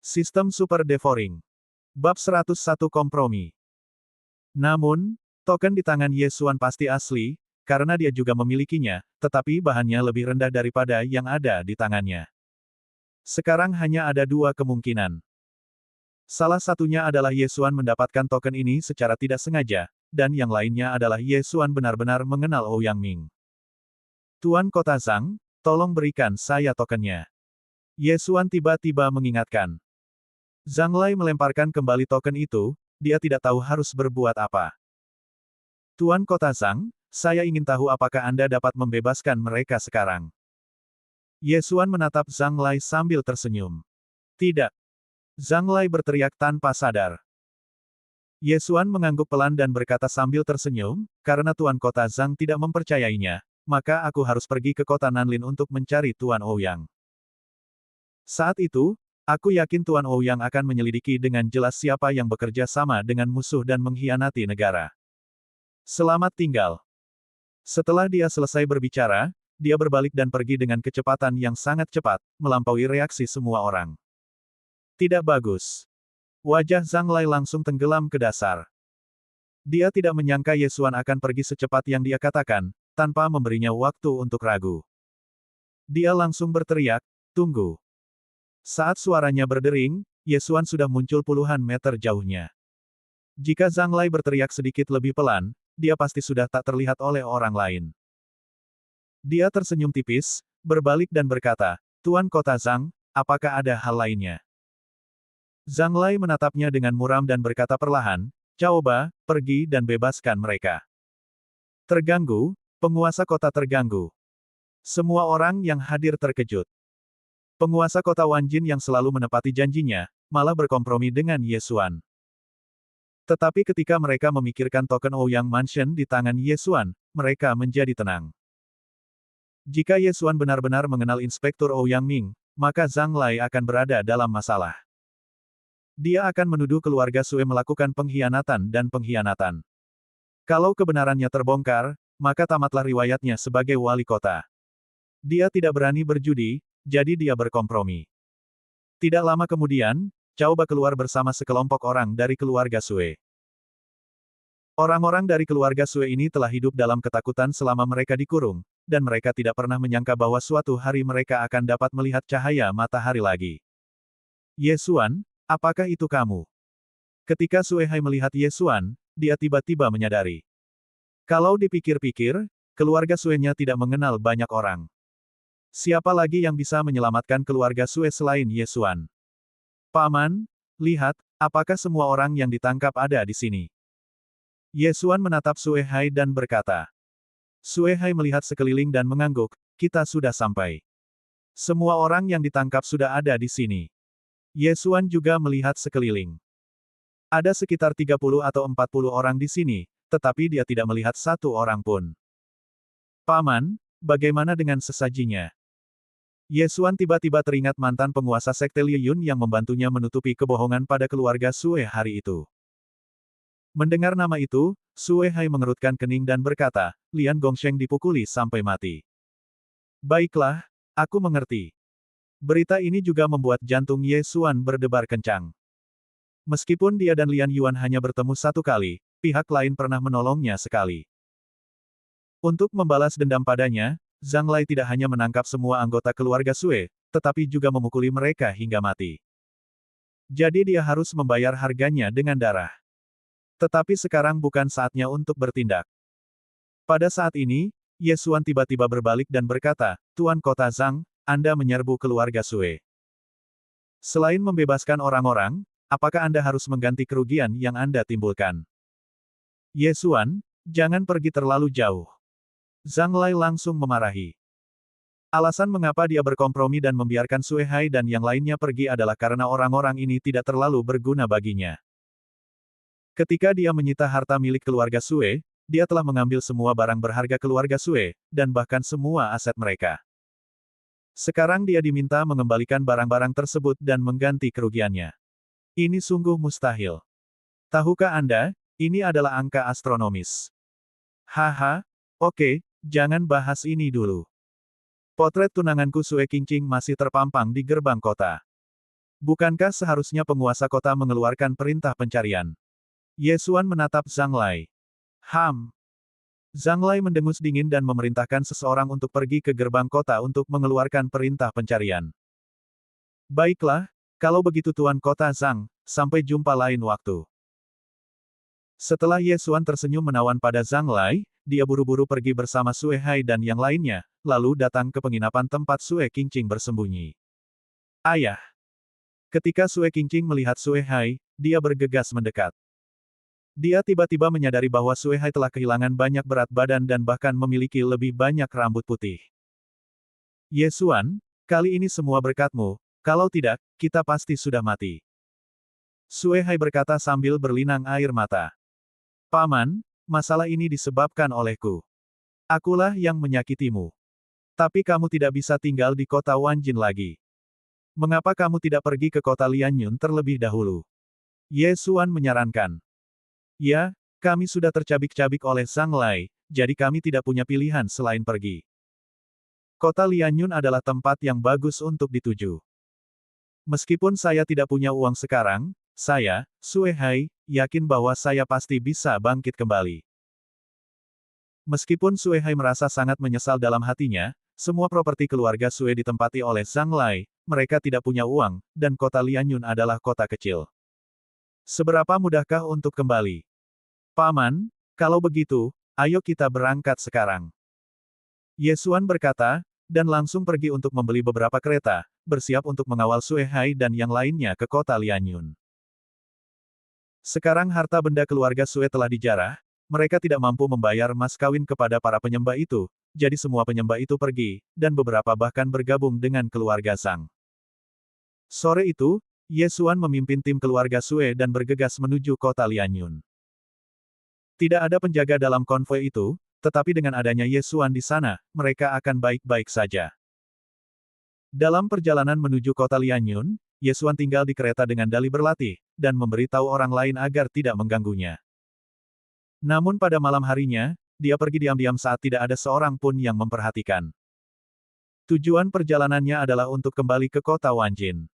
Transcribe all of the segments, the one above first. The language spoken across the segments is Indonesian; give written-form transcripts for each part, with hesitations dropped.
Sistem Super Devouring. Bab 101 Kompromi. Namun, token di tangan Ye Xuan pasti asli, karena dia juga memilikinya, tetapi bahannya lebih rendah daripada yang ada di tangannya. Sekarang hanya ada dua kemungkinan. Salah satunya adalah Ye Xuan mendapatkan token ini secara tidak sengaja, dan yang lainnya adalah Ye Xuan benar-benar mengenal Ouyang Ming. Tuan Kota Zhang, tolong berikan saya tokennya. Ye Xuan tiba-tiba mengingatkan. Zhang Lai melemparkan kembali token itu, dia tidak tahu harus berbuat apa. Tuan Kota Zhang, saya ingin tahu apakah Anda dapat membebaskan mereka sekarang. Ye Xuan menatap Zhang Lai sambil tersenyum. Tidak. Zhang Lai berteriak tanpa sadar. Ye Xuan mengangguk pelan dan berkata sambil tersenyum, karena Tuan Kota Zhang tidak mempercayainya, maka aku harus pergi ke kota Nanlin untuk mencari Tuan Ouyang. Saat itu, aku yakin Tuan Ouyang akan menyelidiki dengan jelas siapa yang bekerja sama dengan musuh dan mengkhianati negara. Selamat tinggal. Setelah dia selesai berbicara, dia berbalik dan pergi dengan kecepatan yang sangat cepat, melampaui reaksi semua orang. Tidak bagus. Wajah Zhang Lai langsung tenggelam ke dasar. Dia tidak menyangka Ye Xuan akan pergi secepat yang dia katakan, tanpa memberinya waktu untuk ragu. Dia langsung berteriak, tunggu. Saat suaranya berdering, Ye Xuan sudah muncul puluhan meter jauhnya. Jika Zhang Lai berteriak sedikit lebih pelan, dia pasti sudah tak terlihat oleh orang lain. Dia tersenyum tipis, berbalik dan berkata, Tuan Kota Zhang, apakah ada hal lainnya? Zhang Lai menatapnya dengan muram dan berkata perlahan, coba, pergi dan bebaskan mereka. Terganggu, penguasa kota terganggu. Semua orang yang hadir terkejut. Penguasa kota Wanjin yang selalu menepati janjinya, malah berkompromi dengan Ye Xuan. Tetapi ketika mereka memikirkan token Ouyang Mansion di tangan Ye Xuan, mereka menjadi tenang. Jika Ye Xuan benar-benar mengenal Inspektur Ouyang Ming, maka Zhang Lai akan berada dalam masalah. Dia akan menuduh keluarga Sue melakukan pengkhianatan dan pengkhianatan. Kalau kebenarannya terbongkar, maka tamatlah riwayatnya sebagai wali kota. Dia tidak berani berjudi, jadi dia berkompromi. Tidak lama kemudian, Cao Ba keluar bersama sekelompok orang dari keluarga Sue. Orang-orang dari keluarga Sue ini telah hidup dalam ketakutan selama mereka dikurung, dan mereka tidak pernah menyangka bahwa suatu hari mereka akan dapat melihat cahaya matahari lagi. Ye Xuan, apakah itu kamu? Ketika Sue Hai melihat Ye Xuan, dia tiba-tiba menyadari. Kalau dipikir-pikir, keluarga Sue-nya tidak mengenal banyak orang. Siapa lagi yang bisa menyelamatkan keluarga Sue selain Ye Xuan? Paman, lihat, apakah semua orang yang ditangkap ada di sini? Ye Xuan menatap Sue Hai dan berkata. Sue Hai melihat sekeliling dan mengangguk, kita sudah sampai. Semua orang yang ditangkap sudah ada di sini. Ye Xuan juga melihat sekeliling. Ada sekitar 30 atau 40 orang di sini, tetapi dia tidak melihat satu orang pun. Paman, bagaimana dengan sesajinya? Ye Xuan tiba-tiba teringat mantan penguasa sekte Liu Yun yang membantunya menutupi kebohongan pada keluarga Sue hari itu. Mendengar nama itu, Sue Hai mengerutkan kening dan berkata, Lian Gongsheng dipukuli sampai mati. Baiklah, aku mengerti. Berita ini juga membuat jantung Ye Xuan berdebar kencang. Meskipun dia dan Lian Yuan hanya bertemu satu kali, pihak lain pernah menolongnya sekali. Untuk membalas dendam padanya, Zhang Lai tidak hanya menangkap semua anggota keluarga Sue, tetapi juga memukuli mereka hingga mati. Jadi dia harus membayar harganya dengan darah. Tetapi sekarang bukan saatnya untuk bertindak. Pada saat ini, Ye Xuan tiba-tiba berbalik dan berkata, Tuan Kota Zhang, Anda menyerbu keluarga Sue. Selain membebaskan orang-orang, apakah Anda harus mengganti kerugian yang Anda timbulkan? Ye Xuan, jangan pergi terlalu jauh. Zhang Lai langsung memarahi. Alasan mengapa dia berkompromi dan membiarkan Sue Hai dan yang lainnya pergi adalah karena orang-orang ini tidak terlalu berguna baginya. Ketika dia menyita harta milik keluarga Sue, dia telah mengambil semua barang berharga keluarga Sue, dan bahkan semua aset mereka. Sekarang dia diminta mengembalikan barang-barang tersebut dan mengganti kerugiannya. Ini sungguh mustahil. Tahukah Anda, ini adalah angka astronomis. Haha, oke, jangan bahas ini dulu. Potret tunanganku Sue Qingqing masih terpampang di gerbang kota. Bukankah seharusnya penguasa kota mengeluarkan perintah pencarian? Ye Xuan menatap Zhang Lai. Zhang Lai mendengus dingin dan memerintahkan seseorang untuk pergi ke gerbang kota untuk mengeluarkan perintah pencarian. Baiklah, kalau begitu Tuan Kota Zhang, sampai jumpa lain waktu. Setelah Ye Xuan tersenyum menawan pada Zhang Lai, dia buru-buru pergi bersama Sue Hai dan yang lainnya, lalu datang ke penginapan tempat Sue Qingqing bersembunyi. Ayah! Ketika Sue Qingqing melihat Sue Hai, dia bergegas mendekat. Dia tiba-tiba menyadari bahwa Sue Hai telah kehilangan banyak berat badan dan bahkan memiliki lebih banyak rambut putih. Ye Xuan, kali ini semua berkatmu, kalau tidak, kita pasti sudah mati. Sue Hai berkata sambil berlinang air mata. Paman, masalah ini disebabkan olehku. Akulah yang menyakitimu. Tapi kamu tidak bisa tinggal di kota Wanjin lagi. Mengapa kamu tidak pergi ke kota Lianyun terlebih dahulu? Ye Xuan menyarankan. Ya, kami sudah tercabik-cabik oleh Zhang Lai, jadi kami tidak punya pilihan selain pergi. Kota Lianyun adalah tempat yang bagus untuk dituju. Meskipun saya tidak punya uang sekarang, saya, Sue Hai, yakin bahwa saya pasti bisa bangkit kembali. Meskipun Sue Hai merasa sangat menyesal dalam hatinya, semua properti keluarga Sue ditempati oleh Zhang Lai, mereka tidak punya uang, dan kota Lianyun adalah kota kecil. Seberapa mudahkah untuk kembali? Paman, kalau begitu, ayo kita berangkat sekarang. Ye Xuan berkata, dan langsung pergi untuk membeli beberapa kereta, bersiap untuk mengawal Sue Hai dan yang lainnya ke kota Lianyun. Sekarang harta benda keluarga Sue telah dijarah, mereka tidak mampu membayar mas kawin kepada para penyembah itu, jadi semua penyembah itu pergi, dan beberapa bahkan bergabung dengan keluarga Zhang. Sore itu, Ye Xuan memimpin tim keluarga Sue dan bergegas menuju kota Lianyun. Tidak ada penjaga dalam konvoi itu, tetapi dengan adanya Ye Xuan di sana, mereka akan baik-baik saja. Dalam perjalanan menuju kota Lianyun, Ye Xuan tinggal di kereta dengan dalih berlatih, dan memberitahu orang lain agar tidak mengganggunya. Namun pada malam harinya, dia pergi diam-diam saat tidak ada seorang pun yang memperhatikan. Tujuan perjalanannya adalah untuk kembali ke kota Wanjin.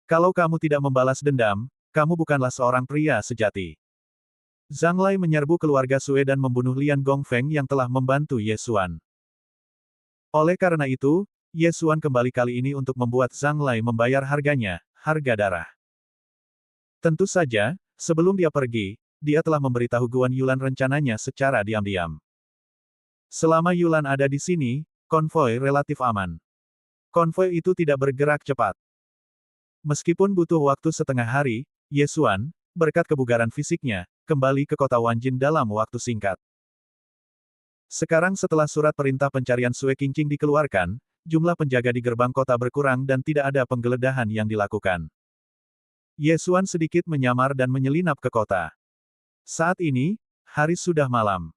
Kalau kamu tidak membalas dendam, kamu bukanlah seorang pria sejati. Zhang Lai menyerbu keluarga Sue dan membunuh Lian Gongfeng yang telah membantu Ye Xuan. Oleh karena itu, Ye Xuan kembali kali ini untuk membuat Zhang Lai membayar harganya, harga darah. Tentu saja, sebelum dia pergi, dia telah memberitahu Guan Yulan rencananya secara diam-diam. Selama Yulan ada di sini, konvoi relatif aman. Konvoi itu tidak bergerak cepat. Meskipun butuh waktu setengah hari, Ye Xuan, berkat kebugaran fisiknya, kembali ke kota Wanjin dalam waktu singkat. Sekarang setelah surat perintah pencarian Sue Qingqing dikeluarkan, jumlah penjaga di gerbang kota berkurang dan tidak ada penggeledahan yang dilakukan. Ye Xuan sedikit menyamar dan menyelinap ke kota. Saat ini, hari sudah malam.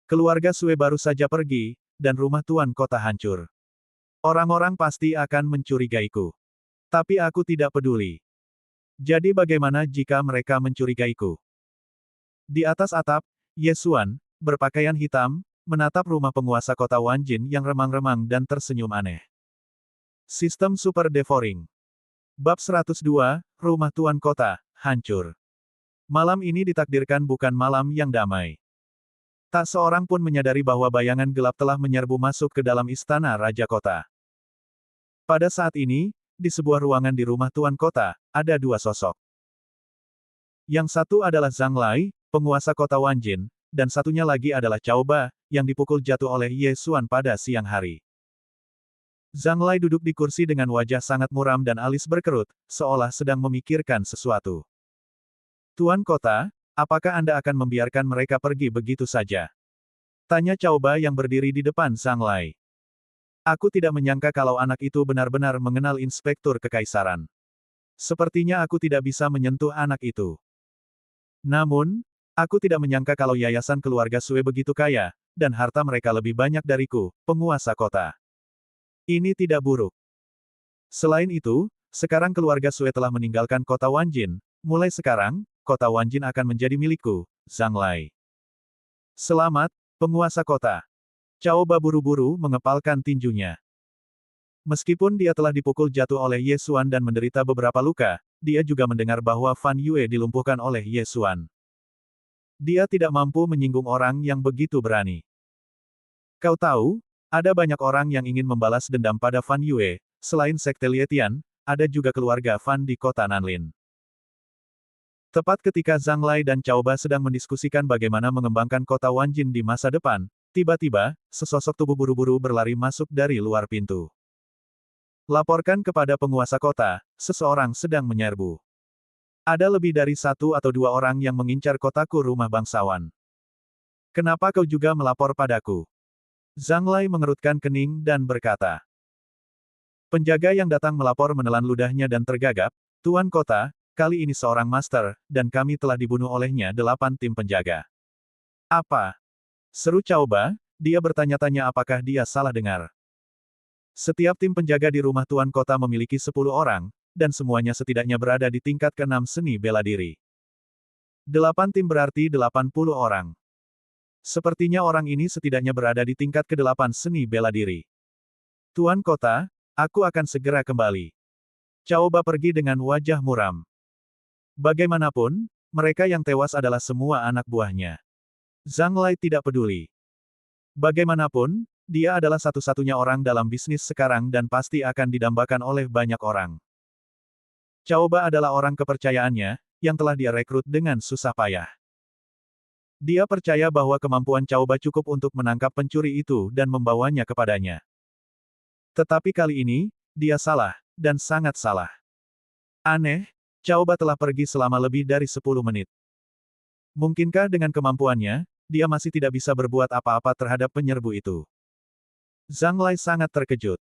Keluarga Sue baru saja pergi, dan rumah tuan kota hancur. Orang-orang pasti akan mencurigaiku. Tapi aku tidak peduli. Jadi bagaimana jika mereka mencurigaiku? Di atas atap, Ye Xuan, berpakaian hitam, menatap rumah penguasa kota Wanjin yang remang-remang dan tersenyum aneh. Sistem Super Devouring. Bab 102, Rumah Tuan Kota, hancur. Malam ini ditakdirkan bukan malam yang damai. Tak seorang pun menyadari bahwa bayangan gelap telah menyerbu masuk ke dalam istana Raja Kota. Pada saat ini, di sebuah ruangan di rumah Tuan Kota, ada dua sosok. Yang satu adalah Zhang Lai, penguasa kota Wanjin, dan satunya lagi adalah Cao Ba, yang dipukul jatuh oleh Ye Xuan pada siang hari. Zhang Lai duduk di kursi dengan wajah sangat muram dan alis berkerut, seolah sedang memikirkan sesuatu. Tuan Kota, apakah Anda akan membiarkan mereka pergi begitu saja? Tanya Cao Ba yang berdiri di depan Zhang Lai. Aku tidak menyangka kalau anak itu benar-benar mengenal Inspektur Kekaisaran. Sepertinya aku tidak bisa menyentuh anak itu. Namun, aku tidak menyangka kalau yayasan keluarga Sue begitu kaya, dan harta mereka lebih banyak dariku, penguasa kota. Ini tidak buruk. Selain itu, sekarang keluarga Sue telah meninggalkan kota Wanjin, mulai sekarang, kota Wanjin akan menjadi milikku, Zhang Lai. Selamat, penguasa kota. Cao Ba buru-buru mengepalkan tinjunya. Meskipun dia telah dipukul jatuh oleh Ye Xuan dan menderita beberapa luka, dia juga mendengar bahwa Fan Yue dilumpuhkan oleh Ye Xuan. Dia tidak mampu menyinggung orang yang begitu berani. Kau tahu, ada banyak orang yang ingin membalas dendam pada Fan Yue, selain Sekte Lietian, ada juga keluarga Fan di kota Nanlin. Tepat ketika Zhang Lai dan Cao Ba sedang mendiskusikan bagaimana mengembangkan kota Wanjin di masa depan, tiba-tiba, sesosok tubuh buru-buru berlari masuk dari luar pintu. Laporkan kepada penguasa kota, seseorang sedang menyerbu. Ada lebih dari satu atau dua orang yang mengincar kotaku rumah bangsawan. Kenapa kau juga melapor padaku? Zhang Lai mengerutkan kening dan berkata. Penjaga yang datang melapor menelan ludahnya dan tergagap, Tuan Kota, kali ini seorang master, dan kami telah dibunuh olehnya 8 tim penjaga. Apa? Seru Cao Ba, dia bertanya-tanya apakah dia salah dengar. Setiap tim penjaga di rumah Tuan Kota memiliki 10 orang, dan semuanya setidaknya berada di tingkat ke-6 seni bela diri. 8 tim berarti 80 orang. Sepertinya orang ini setidaknya berada di tingkat ke-8 seni bela diri. Tuan Kota, aku akan segera kembali. Cao Ba pergi dengan wajah muram. Bagaimanapun, mereka yang tewas adalah semua anak buahnya. Zhang Lai tidak peduli. Bagaimanapun, dia adalah satu-satunya orang dalam bisnis sekarang dan pasti akan didambakan oleh banyak orang. Cao Ba adalah orang kepercayaannya, yang telah dia rekrut dengan susah payah. Dia percaya bahwa kemampuan Cao Ba cukup untuk menangkap pencuri itu dan membawanya kepadanya. Tetapi kali ini, dia salah, dan sangat salah. Aneh, Cao Ba telah pergi selama lebih dari 10 menit. Mungkinkah dengan kemampuannya, dia masih tidak bisa berbuat apa-apa terhadap penyerbu itu? Zhang Lai sangat terkejut.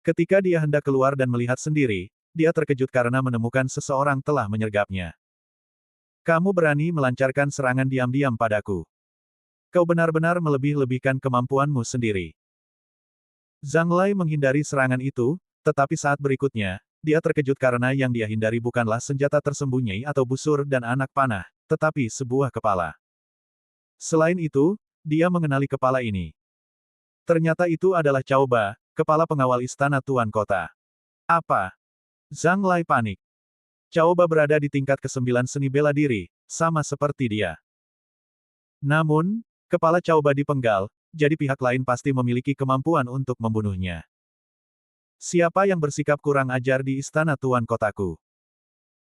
Ketika dia hendak keluar dan melihat sendiri, dia terkejut karena menemukan seseorang telah menyergapnya. Kamu berani melancarkan serangan diam-diam padaku. Kau benar-benar melebih-lebihkan kemampuanmu sendiri. Zhang Lai menghindari serangan itu, tetapi saat berikutnya, dia terkejut karena yang dia hindari bukanlah senjata tersembunyi atau busur dan anak panah, tetapi sebuah kepala. Selain itu, dia mengenali kepala ini. Ternyata itu adalah Cao Ba, kepala pengawal istana Tuan Kota. Apa? Zhang Lai panik. Cao Ba berada di tingkat ke-9 seni bela diri, sama seperti dia. Namun, kepala Cao Ba dipenggal, jadi pihak lain pasti memiliki kemampuan untuk membunuhnya. Siapa yang bersikap kurang ajar di istana Tuan Kotaku?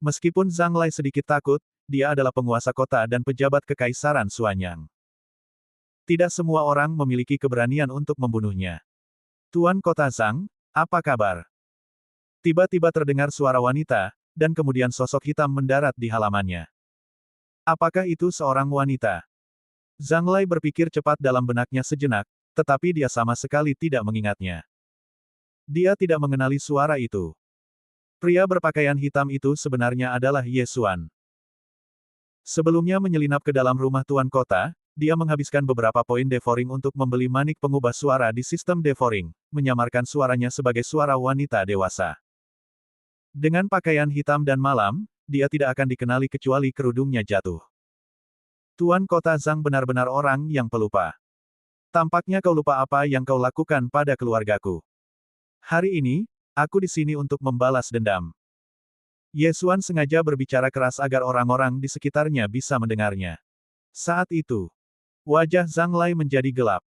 Meskipun Zhang Lai sedikit takut, dia adalah penguasa kota dan pejabat kekaisaran Suanyang. Tidak semua orang memiliki keberanian untuk membunuhnya. Tuan Kota Zhang, apa kabar? Tiba-tiba terdengar suara wanita, dan kemudian sosok hitam mendarat di halamannya. Apakah itu seorang wanita? Zhang Lai berpikir cepat dalam benaknya sejenak, tetapi dia sama sekali tidak mengingatnya. Dia tidak mengenali suara itu. Pria berpakaian hitam itu sebenarnya adalah Ye Xuan. Sebelumnya menyelinap ke dalam rumah Tuan Kota, dia menghabiskan beberapa poin devoring untuk membeli manik pengubah suara di sistem devoring, menyamarkan suaranya sebagai suara wanita dewasa. Dengan pakaian hitam dan malam, dia tidak akan dikenali kecuali kerudungnya jatuh. Tuan Kota Zhang benar-benar orang yang pelupa. Tampaknya kau lupa apa yang kau lakukan pada keluargaku. Hari ini, aku di sini untuk membalas dendam. Ye Xuan sengaja berbicara keras agar orang-orang di sekitarnya bisa mendengarnya. Saat itu, wajah Zhang Lai menjadi gelap.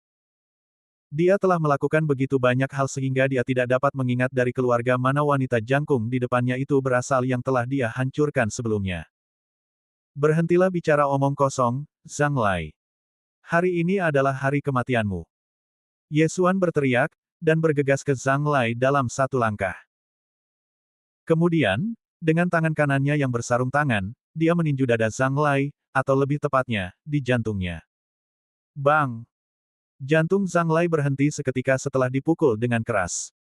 Dia telah melakukan begitu banyak hal sehingga dia tidak dapat mengingat dari keluarga mana wanita jangkung di depannya itu berasal yang telah dia hancurkan sebelumnya. Berhentilah bicara omong kosong, Zhang Lai. Hari ini adalah hari kematianmu. Ye Xuan berteriak, dan bergegas ke Zhang Lai dalam satu langkah. Kemudian, dengan tangan kanannya yang bersarung tangan, dia meninju dada Zhang Lai, atau lebih tepatnya, di jantungnya. Bang! Jantung Zhang Lai berhenti seketika setelah dipukul dengan keras.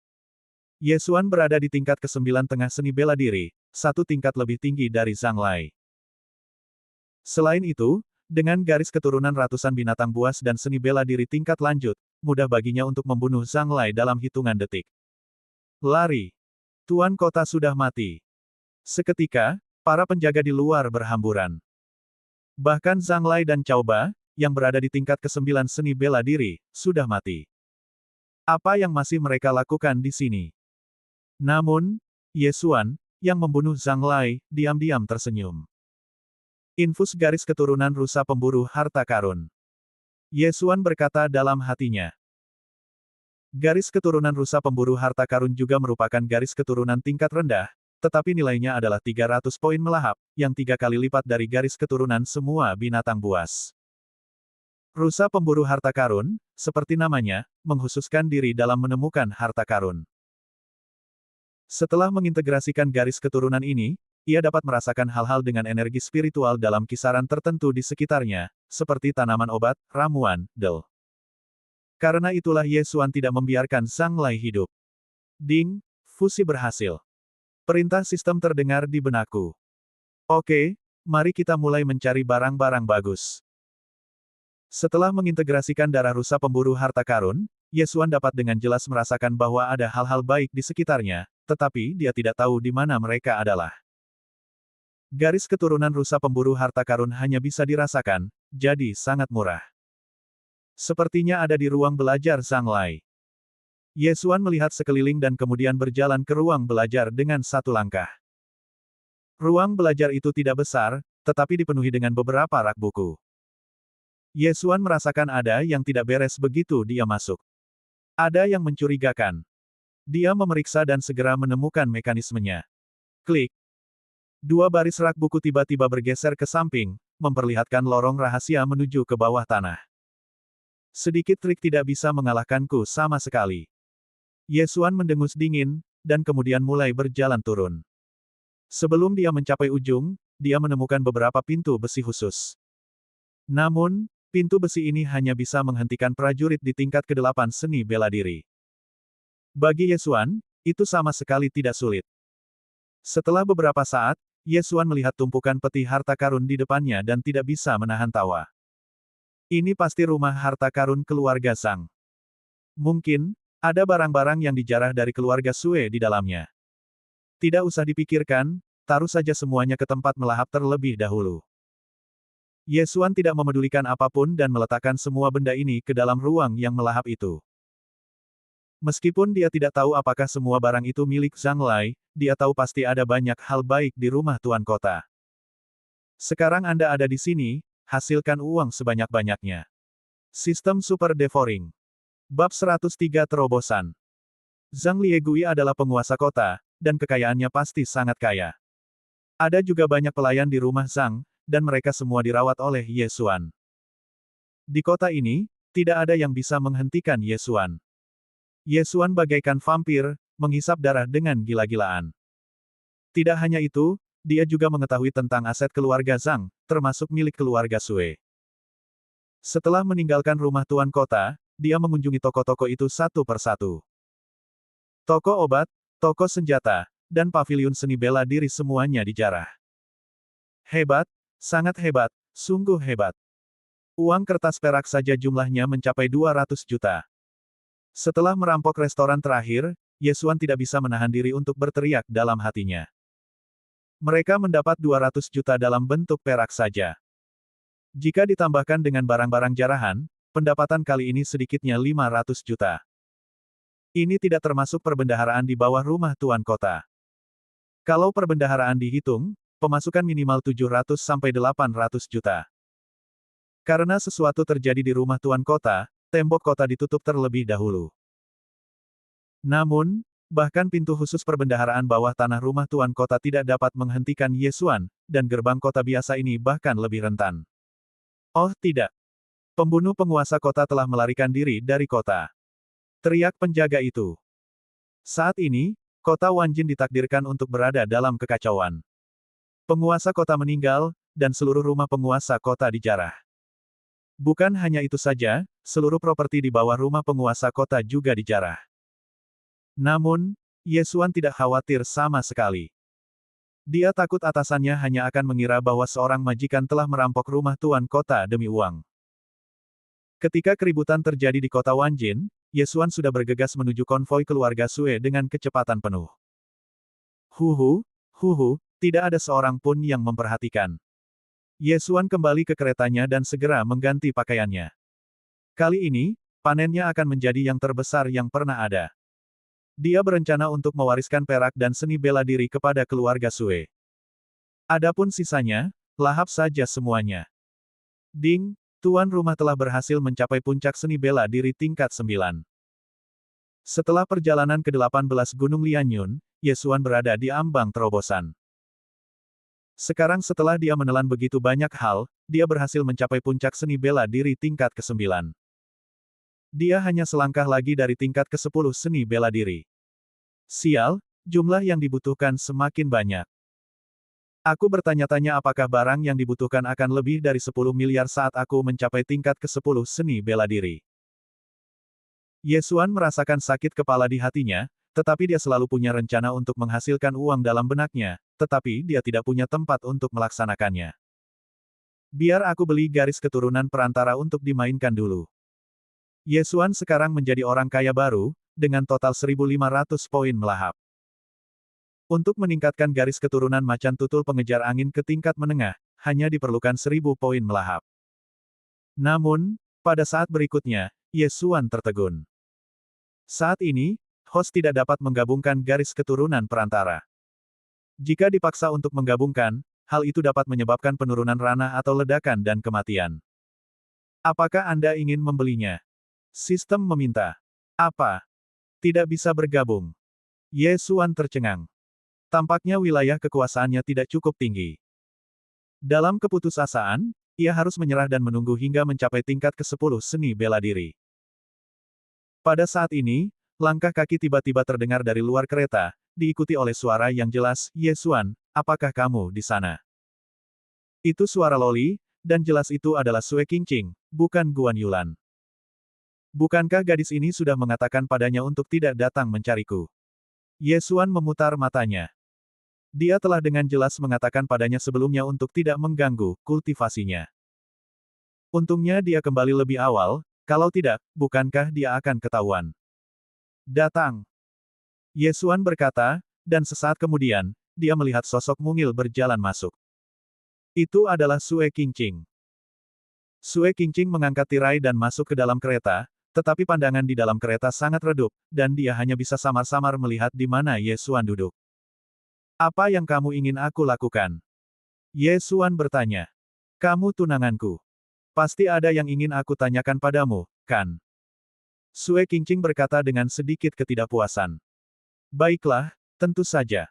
Ye Xuan berada di tingkat ke-9 tengah seni bela diri, satu tingkat lebih tinggi dari Zhang Lai. Selain itu, dengan garis keturunan ratusan binatang buas dan seni bela diri tingkat lanjut, mudah baginya untuk membunuh Zhang Lai dalam hitungan detik. Lari! Tuan Kota sudah mati. Seketika, para penjaga di luar berhamburan. Bahkan Zhang Lai dan Cao Ba, yang berada di tingkat ke-9 seni bela diri, sudah mati. Apa yang masih mereka lakukan di sini? Namun, Ye Xuan, yang membunuh Zhang Lai, diam-diam tersenyum. Infus garis keturunan rusa pemburu harta karun. Ye Xuan berkata dalam hatinya. Garis keturunan rusa pemburu harta karun juga merupakan garis keturunan tingkat rendah, tetapi nilainya adalah 300 poin melahap, yang 3 kali lipat dari garis keturunan semua binatang buas. Rusa pemburu harta karun, seperti namanya, menghususkan diri dalam menemukan harta karun. Setelah mengintegrasikan garis keturunan ini, ia dapat merasakan hal-hal dengan energi spiritual dalam kisaran tertentu di sekitarnya, seperti tanaman obat, ramuan, del. Karena itulah Ye Xuan tidak membiarkan Zhang Lai hidup. Ding, fusi berhasil. Perintah sistem terdengar di benakku. Oke, mari kita mulai mencari barang-barang bagus. Setelah mengintegrasikan darah rusa pemburu harta karun, Ye Xuan dapat dengan jelas merasakan bahwa ada hal-hal baik di sekitarnya, tetapi dia tidak tahu di mana mereka adalah. Garis keturunan rusa pemburu harta karun hanya bisa dirasakan, jadi sangat murah. Sepertinya ada di ruang belajar Zhang Lai. Ye Xuan melihat sekeliling dan kemudian berjalan ke ruang belajar dengan satu langkah. Ruang belajar itu tidak besar, tetapi dipenuhi dengan beberapa rak buku. Ye Xuan merasakan ada yang tidak beres begitu dia masuk. Ada yang mencurigakan. Dia memeriksa dan segera menemukan mekanismenya. Klik. 2 baris rak buku tiba-tiba bergeser ke samping, memperlihatkan lorong rahasia menuju ke bawah tanah. Sedikit trik tidak bisa mengalahkanku sama sekali. Ye Xuan mendengus dingin, dan kemudian mulai berjalan turun. Sebelum dia mencapai ujung, dia menemukan beberapa pintu besi khusus. Namun, pintu besi ini hanya bisa menghentikan prajurit di tingkat ke-8 seni bela diri. Bagi Ye Xuan, itu sama sekali tidak sulit. Setelah beberapa saat, Ye Xuan melihat tumpukan peti harta karun di depannya dan tidak bisa menahan tawa. Ini pasti rumah harta karun keluarga Zhang. Mungkin, ada barang-barang yang dijarah dari keluarga Sue di dalamnya. Tidak usah dipikirkan, taruh saja semuanya ke tempat melahap terlebih dahulu. Ye Xuan tidak memedulikan apapun dan meletakkan semua benda ini ke dalam ruang yang melahap itu. Meskipun dia tidak tahu apakah semua barang itu milik Zhang Lai, dia tahu pasti ada banyak hal baik di rumah tuan kota. Sekarang Anda ada di sini, hasilkan uang sebanyak-banyaknya. Sistem Super Devouring. Bab 103 Terobosan. Zhang Liegui adalah penguasa kota, dan kekayaannya pasti sangat kaya. Ada juga banyak pelayan di rumah Zhang, dan mereka semua dirawat oleh Ye Xuan. Di kota ini, tidak ada yang bisa menghentikan Ye Xuan. Ye Xuan bagaikan vampir, menghisap darah dengan gila-gilaan. Tidak hanya itu, dia juga mengetahui tentang aset keluarga Zhang, termasuk milik keluarga Sue. Setelah meninggalkan rumah tuan kota, dia mengunjungi toko-toko itu satu persatu. Toko obat, toko senjata, dan paviliun seni bela diri semuanya dijarah. Hebat, sangat hebat, sungguh hebat. Uang kertas perak saja jumlahnya mencapai 200 juta. Setelah merampok restoran terakhir, Ye Xuan tidak bisa menahan diri untuk berteriak dalam hatinya. Mereka mendapat 200 juta dalam bentuk perak saja. Jika ditambahkan dengan barang-barang jarahan, pendapatan kali ini sedikitnya 500 juta. Ini tidak termasuk perbendaharaan di bawah rumah tuan kota. Kalau perbendaharaan dihitung, pemasukan minimal 700 sampai 800 juta. Karena sesuatu terjadi di rumah tuan kota, tembok kota ditutup terlebih dahulu. Namun, bahkan pintu khusus perbendaharaan bawah tanah rumah tuan kota tidak dapat menghentikan Ye Xuan, dan gerbang kota biasa ini bahkan lebih rentan. Oh tidak! Pembunuh penguasa kota telah melarikan diri dari kota. Teriak penjaga itu. Saat ini, kota Wanjin ditakdirkan untuk berada dalam kekacauan. Penguasa kota meninggal, dan seluruh rumah penguasa kota dijarah. Bukan hanya itu saja, seluruh properti di bawah rumah penguasa kota juga dijarah. Namun, Ye Xuan tidak khawatir sama sekali. Dia takut atasannya hanya akan mengira bahwa seorang majikan telah merampok rumah tuan kota demi uang. Ketika keributan terjadi di kota Wanjin, Ye Xuan sudah bergegas menuju konvoi keluarga Sue dengan kecepatan penuh. Huhu, tidak ada seorang pun yang memperhatikan. Ye Xuan kembali ke keretanya dan segera mengganti pakaiannya. Kali ini, panennya akan menjadi yang terbesar yang pernah ada. Dia berencana untuk mewariskan perak dan seni bela diri kepada keluarga Sue. Adapun sisanya, lahap saja semuanya. Ding, tuan rumah telah berhasil mencapai puncak seni bela diri tingkat 9. Setelah perjalanan ke-18 Gunung Lianyun, Ye Xuan berada di ambang terobosan. Sekarang setelah dia menelan begitu banyak hal, dia berhasil mencapai puncak seni bela diri tingkat ke-9. Dia hanya selangkah lagi dari tingkat ke-10 seni bela diri. Sial, jumlah yang dibutuhkan semakin banyak. Aku bertanya-tanya apakah barang yang dibutuhkan akan lebih dari 10 miliar saat aku mencapai tingkat ke-10 seni bela diri. Ye Xuan merasakan sakit kepala di hatinya, tetapi dia selalu punya rencana untuk menghasilkan uang dalam benaknya, tetapi dia tidak punya tempat untuk melaksanakannya. Biar aku beli garis keturunan perantara untuk dimainkan dulu. Ye Xuan sekarang menjadi orang kaya baru, dengan total 1.500 poin melahap. Untuk meningkatkan garis keturunan macan tutul pengejar angin ke tingkat menengah, hanya diperlukan 1.000 poin melahap. Namun, pada saat berikutnya, Ye Xuan tertegun. Saat ini, host tidak dapat menggabungkan garis keturunan perantara. Jika dipaksa untuk menggabungkan, hal itu dapat menyebabkan penurunan ranah atau ledakan dan kematian. Apakah Anda ingin membelinya? Sistem meminta. Apa? Tidak bisa bergabung. Ye Xuan tercengang. Tampaknya wilayah kekuasaannya tidak cukup tinggi. Dalam keputusasaan, ia harus menyerah dan menunggu hingga mencapai tingkat ke-10 seni bela diri. Pada saat ini, langkah kaki tiba-tiba terdengar dari luar kereta, diikuti oleh suara yang jelas, Ye Xuan, apakah kamu di sana? Itu suara Loli, dan jelas itu adalah Sue Qingqing, bukan Guan Yulan. Bukankah gadis ini sudah mengatakan padanya untuk tidak datang mencariku? Ye Xuan memutar matanya. Dia telah dengan jelas mengatakan padanya sebelumnya untuk tidak mengganggu kultivasinya. Untungnya dia kembali lebih awal, kalau tidak, bukankah dia akan ketahuan? Datang. Ye Xuan berkata, dan sesaat kemudian, dia melihat sosok mungil berjalan masuk. Itu adalah Sue Qingqing. Sue Qingqing mengangkat tirai dan masuk ke dalam kereta, tetapi pandangan di dalam kereta sangat redup, dan dia hanya bisa samar-samar melihat di mana Ye Xuan duduk. Apa yang kamu ingin aku lakukan? Ye Xuan bertanya. Kamu tunanganku. Pasti ada yang ingin aku tanyakan padamu, kan? Sue Qingqing berkata dengan sedikit ketidakpuasan. Baiklah, tentu saja.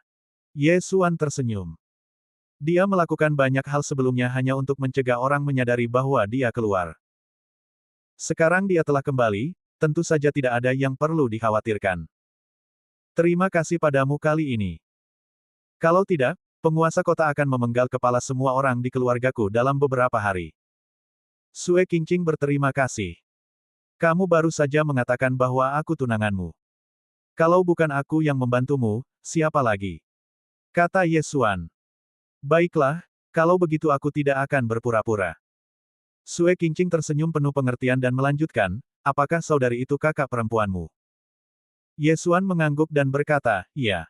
Ye Xuan tersenyum. Dia melakukan banyak hal sebelumnya hanya untuk mencegah orang menyadari bahwa dia keluar. Sekarang dia telah kembali, tentu saja tidak ada yang perlu dikhawatirkan. Terima kasih padamu kali ini. Kalau tidak, penguasa kota akan memenggal kepala semua orang di keluargaku dalam beberapa hari. Sue Qingqing berterima kasih. Kamu baru saja mengatakan bahwa aku tunanganmu. Kalau bukan aku yang membantumu, siapa lagi? Kata Ye Xuan. Baiklah, kalau begitu aku tidak akan berpura-pura. Sue Qingqing tersenyum penuh pengertian dan melanjutkan, apakah saudari itu kakak perempuanmu? Ye Xuan mengangguk dan berkata, iya.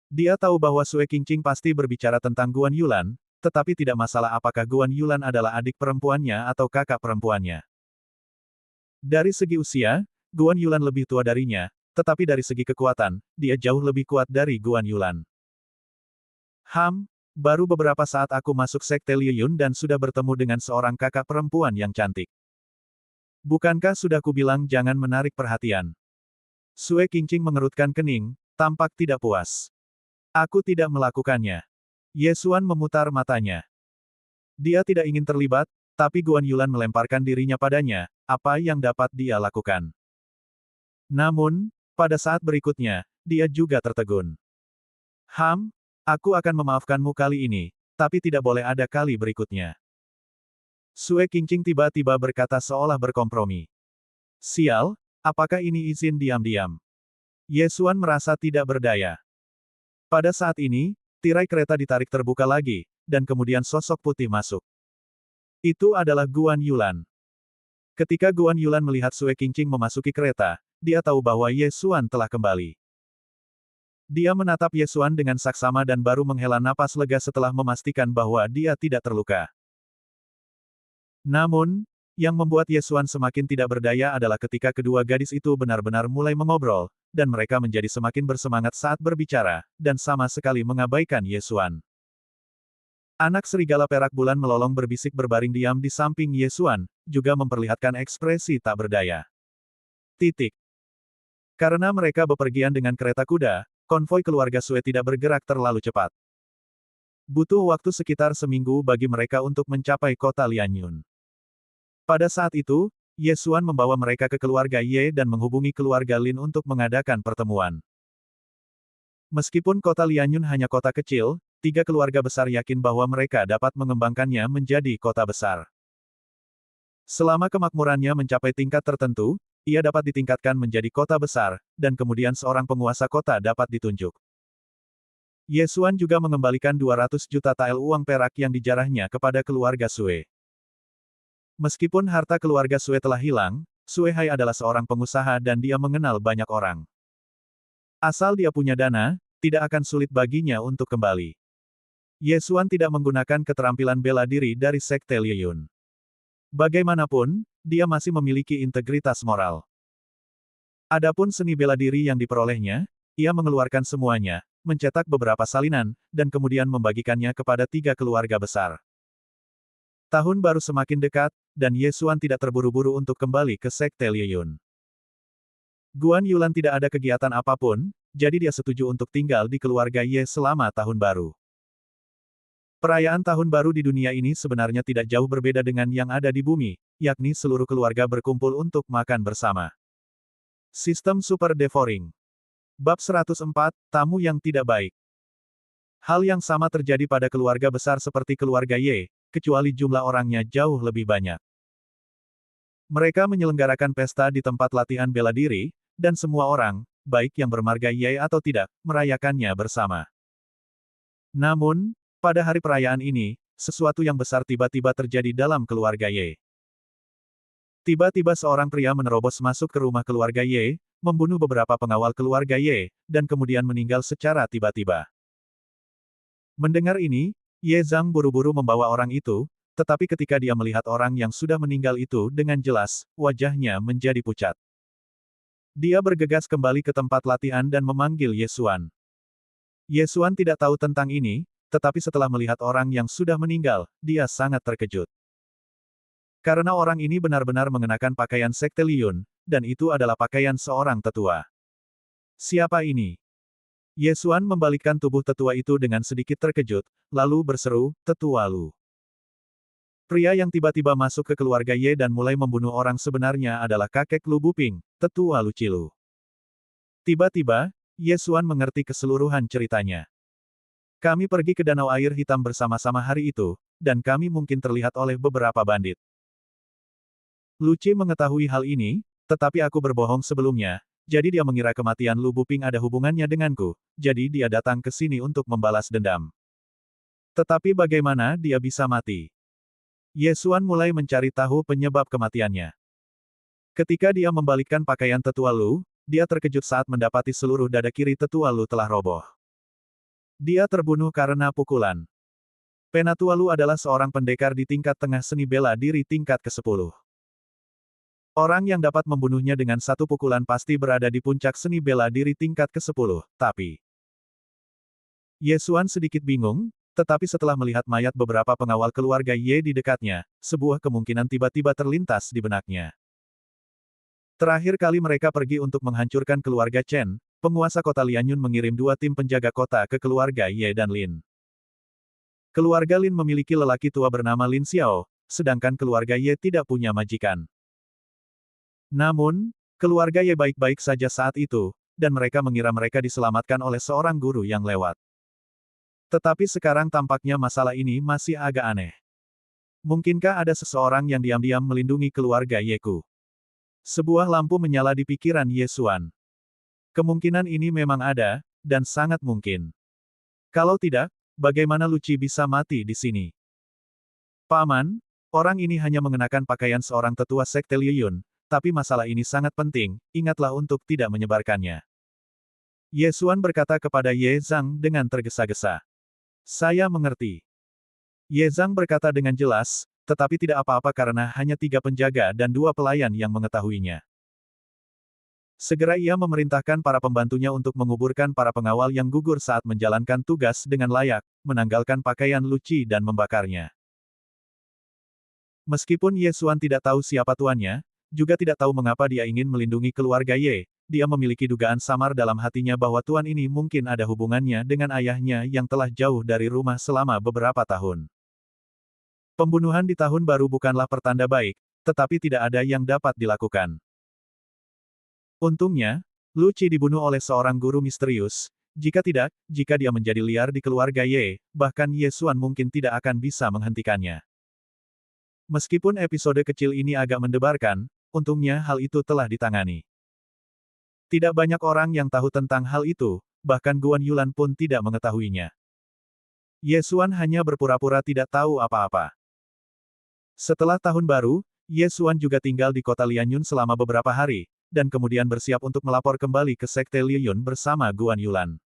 Dia tahu bahwa Sue Qingqing pasti berbicara tentang Guan Yulan, tetapi tidak masalah apakah Guan Yulan adalah adik perempuannya atau kakak perempuannya. Dari segi usia, Guan Yulan lebih tua darinya, tetapi dari segi kekuatan, dia jauh lebih kuat dari Guan Yulan. Baru beberapa saat aku masuk Sekte Liu Yun dan sudah bertemu dengan seorang kakak perempuan yang cantik. Bukankah sudah kubilang jangan menarik perhatian? Sue Qingqing mengerutkan kening, tampak tidak puas. Aku tidak melakukannya. Ye Xuan memutar matanya. Dia tidak ingin terlibat, tapi Guan Yulan melemparkan dirinya padanya, apa yang dapat dia lakukan? Namun, pada saat berikutnya, dia juga tertegun. Aku akan memaafkanmu kali ini, tapi tidak boleh ada kali berikutnya. Sue Qingqing tiba-tiba berkata seolah berkompromi. Sial, apakah ini izin diam-diam? Ye Xuan merasa tidak berdaya. Pada saat ini, tirai kereta ditarik terbuka lagi, dan kemudian sosok putih masuk. Itu adalah Guan Yulan. Ketika Guan Yulan melihat Sue Qingqing memasuki kereta, dia tahu bahwa Ye Xuan telah kembali. Dia menatap Ye Xuan dengan saksama dan baru menghela napas lega setelah memastikan bahwa dia tidak terluka. Namun, Yang membuat Ye Xuan semakin tidak berdaya adalah ketika kedua gadis itu benar-benar mulai mengobrol, dan mereka menjadi semakin bersemangat saat berbicara, dan sama sekali mengabaikan Ye Xuan. Anak serigala perak bulan melolong berbisik berbaring diam di samping Ye Xuan, juga memperlihatkan ekspresi tak berdaya. Titik. Karena mereka bepergian dengan kereta kuda, konvoi keluarga Sue tidak bergerak terlalu cepat. Butuh waktu sekitar seminggu bagi mereka untuk mencapai kota Lianyun. Pada saat itu, Ye Xuan membawa mereka ke keluarga Ye dan menghubungi keluarga Lin untuk mengadakan pertemuan. Meskipun kota Lianyun hanya kota kecil, 3 keluarga besar yakin bahwa mereka dapat mengembangkannya menjadi kota besar. Selama kemakmurannya mencapai tingkat tertentu, ia dapat ditingkatkan menjadi kota besar, dan kemudian seorang penguasa kota dapat ditunjuk. Ye Xuan juga mengembalikan 200 juta tael uang perak yang dijarahnya kepada keluarga Sue. Meskipun harta keluarga Sue telah hilang, Sue Hai adalah seorang pengusaha dan dia mengenal banyak orang. Asal dia punya dana, tidak akan sulit baginya untuk kembali. Ye Xuan tidak menggunakan keterampilan bela diri dari Sekte Lieyun. Bagaimanapun, dia masih memiliki integritas moral. Adapun seni bela diri yang diperolehnya, ia mengeluarkan semuanya, mencetak beberapa salinan, dan kemudian membagikannya kepada 3 keluarga besar. Tahun baru semakin dekat, dan Ye Xuan tidak terburu-buru untuk kembali ke Sekte Lieyun. Guan Yulan tidak ada kegiatan apapun, jadi dia setuju untuk tinggal di keluarga Ye selama tahun baru. Perayaan tahun baru di dunia ini sebenarnya tidak jauh berbeda dengan yang ada di bumi, yakni seluruh keluarga berkumpul untuk makan bersama. Sistem Super Devouring. Bab 104, Tamu yang Tidak Baik. Hal yang sama terjadi pada keluarga besar seperti keluarga Ye, kecuali jumlah orangnya jauh lebih banyak. Mereka menyelenggarakan pesta di tempat latihan bela diri, dan semua orang, baik yang bermarga Ye atau tidak, merayakannya bersama. Namun, pada hari perayaan ini, sesuatu yang besar tiba-tiba terjadi dalam keluarga Ye. Tiba-tiba seorang pria menerobos masuk ke rumah keluarga Ye, membunuh beberapa pengawal keluarga Ye, dan kemudian meninggal secara tiba-tiba. Mendengar ini, Ye Zhang buru-buru membawa orang itu, tetapi ketika dia melihat orang yang sudah meninggal itu dengan jelas, wajahnya menjadi pucat. Dia bergegas kembali ke tempat latihan dan memanggil Ye Xuan. Ye Xuan tidak tahu tentang ini, tetapi setelah melihat orang yang sudah meninggal, dia sangat terkejut. Karena orang ini benar-benar mengenakan pakaian Sekte Liyun, dan itu adalah pakaian seorang tetua. Siapa ini? Ye Xuan membalikkan tubuh tetua itu dengan sedikit terkejut, lalu berseru, "Tetua Lu." Pria yang tiba-tiba masuk ke keluarga Ye dan mulai membunuh orang sebenarnya adalah kakek Lu Buping, Tetua Lu Cilu. Tiba-tiba, Ye Xuan mengerti keseluruhan ceritanya. Kami pergi ke Danau Air Hitam bersama-sama hari itu, dan kami mungkin terlihat oleh beberapa bandit. Lu Ci mengetahui hal ini, tetapi aku berbohong sebelumnya, jadi dia mengira kematian Lu Buping ada hubungannya denganku, jadi dia datang ke sini untuk membalas dendam. Tetapi bagaimana dia bisa mati? Ye Xuan mulai mencari tahu penyebab kematiannya. Ketika dia membalikkan pakaian tetua Lu, dia terkejut saat mendapati seluruh dada kiri tetua Lu telah roboh. Dia terbunuh karena pukulan. Penatua Lu adalah seorang pendekar di tingkat tengah seni bela diri tingkat ke-10. Orang yang dapat membunuhnya dengan satu pukulan pasti berada di puncak seni bela diri tingkat ke-10, tapi... Ye Xuan sedikit bingung, tetapi setelah melihat mayat beberapa pengawal keluarga Ye di dekatnya, sebuah kemungkinan tiba-tiba terlintas di benaknya. Terakhir kali mereka pergi untuk menghancurkan keluarga Chen, penguasa kota Lianyun mengirim 2 tim penjaga kota ke keluarga Ye dan Lin. Keluarga Lin memiliki lelaki tua bernama Lin Xiao, sedangkan keluarga Ye tidak punya majikan. Namun, keluarga Ye baik-baik saja saat itu, dan mereka mengira mereka diselamatkan oleh seorang guru yang lewat. Tetapi sekarang tampaknya masalah ini masih agak aneh. Mungkinkah ada seseorang yang diam-diam melindungi keluarga Yeku? Sebuah lampu menyala di pikiran Ye Xuan. Kemungkinan ini memang ada, dan sangat mungkin. Kalau tidak, bagaimana Lu Ci bisa mati di sini? Paman, orang ini hanya mengenakan pakaian seorang tetua Sekte Liyun, tapi masalah ini sangat penting, ingatlah untuk tidak menyebarkannya. Ye Xuan berkata kepada Ye Zhang dengan tergesa-gesa. Saya mengerti. Ye Zhang berkata dengan jelas, tetapi tidak apa-apa karena hanya 3 penjaga dan 2 pelayan yang mengetahuinya. Segera ia memerintahkan para pembantunya untuk menguburkan para pengawal yang gugur saat menjalankan tugas dengan layak, menanggalkan pakaian Luci dan membakarnya. Meskipun Ye Xuan tidak tahu siapa tuannya, juga tidak tahu mengapa dia ingin melindungi keluarga Ye, dia memiliki dugaan samar dalam hatinya bahwa tuan ini mungkin ada hubungannya dengan ayahnya yang telah jauh dari rumah selama beberapa tahun. Pembunuhan di tahun baru bukanlah pertanda baik, tetapi tidak ada yang dapat dilakukan. Untungnya, Lu Qi dibunuh oleh seorang guru misterius. Jika tidak, jika dia menjadi liar di keluarga Ye, bahkan Ye Xuan mungkin tidak akan bisa menghentikannya. Meskipun episode kecil ini agak mendebarkan, untungnya hal itu telah ditangani. Tidak banyak orang yang tahu tentang hal itu, bahkan Guan Yulan pun tidak mengetahuinya. Ye Xuan hanya berpura-pura tidak tahu apa-apa. Setelah tahun baru, Ye Xuan juga tinggal di kota Lianyun selama beberapa hari, dan kemudian bersiap untuk melapor kembali ke Sekte Liyun bersama Guan Yulan.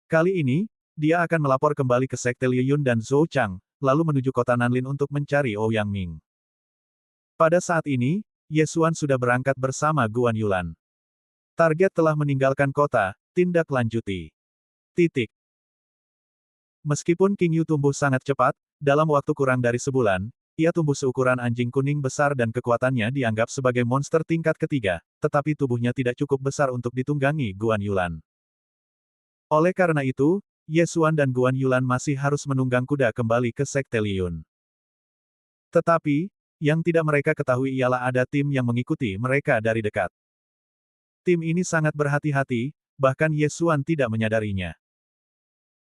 Kali ini, dia akan melapor kembali ke Sekte Liyun dan Zhou Chang, lalu menuju kota Nanlin untuk mencari Ouyang Ming. Pada saat ini, Ye Xuan sudah berangkat bersama Guan Yulan. Target telah meninggalkan kota, tindak lanjuti. Titik. Meskipun King Yu tumbuh sangat cepat, dalam waktu kurang dari sebulan, ia tumbuh seukuran anjing kuning besar dan kekuatannya dianggap sebagai monster tingkat ketiga, tetapi tubuhnya tidak cukup besar untuk ditunggangi Guan Yulan. Oleh karena itu, Ye Xuan dan Guan Yulan masih harus menunggang kuda kembali ke Sekte Liyun. Tetapi, yang tidak mereka ketahui ialah ada tim yang mengikuti mereka dari dekat. Tim ini sangat berhati-hati, bahkan Ye Xuan tidak menyadarinya.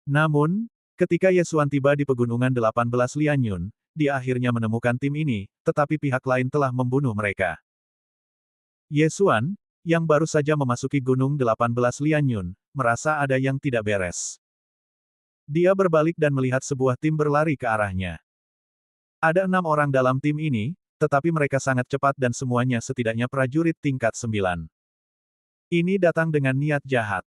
Namun, ketika Ye Xuan tiba di pegunungan 18 Lianyun, dia akhirnya menemukan tim ini, tetapi pihak lain telah membunuh mereka. Ye Xuan, yang baru saja memasuki gunung 18 Lianyun, merasa ada yang tidak beres. Dia berbalik dan melihat sebuah tim berlari ke arahnya. Ada 6 orang dalam tim ini, tetapi mereka sangat cepat dan semuanya setidaknya prajurit tingkat 9. Ini datang dengan niat jahat.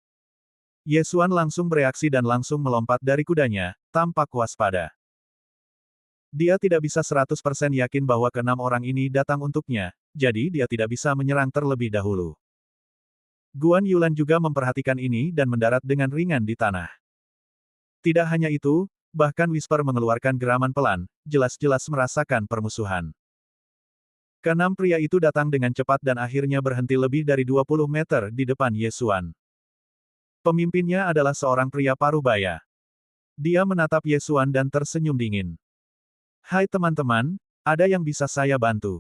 Ye Xuan langsung bereaksi dan langsung melompat dari kudanya, tampak waspada. Dia tidak bisa 100% yakin bahwa ke-6 orang ini datang untuknya, jadi dia tidak bisa menyerang terlebih dahulu. Guan Yulan juga memperhatikan ini dan mendarat dengan ringan di tanah. Tidak hanya itu, bahkan Whisper mengeluarkan geraman pelan, jelas-jelas merasakan permusuhan. Ke-6 pria itu datang dengan cepat dan akhirnya berhenti lebih dari 20 meter di depan Ye Xuan. Pemimpinnya adalah seorang pria parubaya. Dia menatap Ye Xuan dan tersenyum dingin. Hai teman-teman, ada yang bisa saya bantu?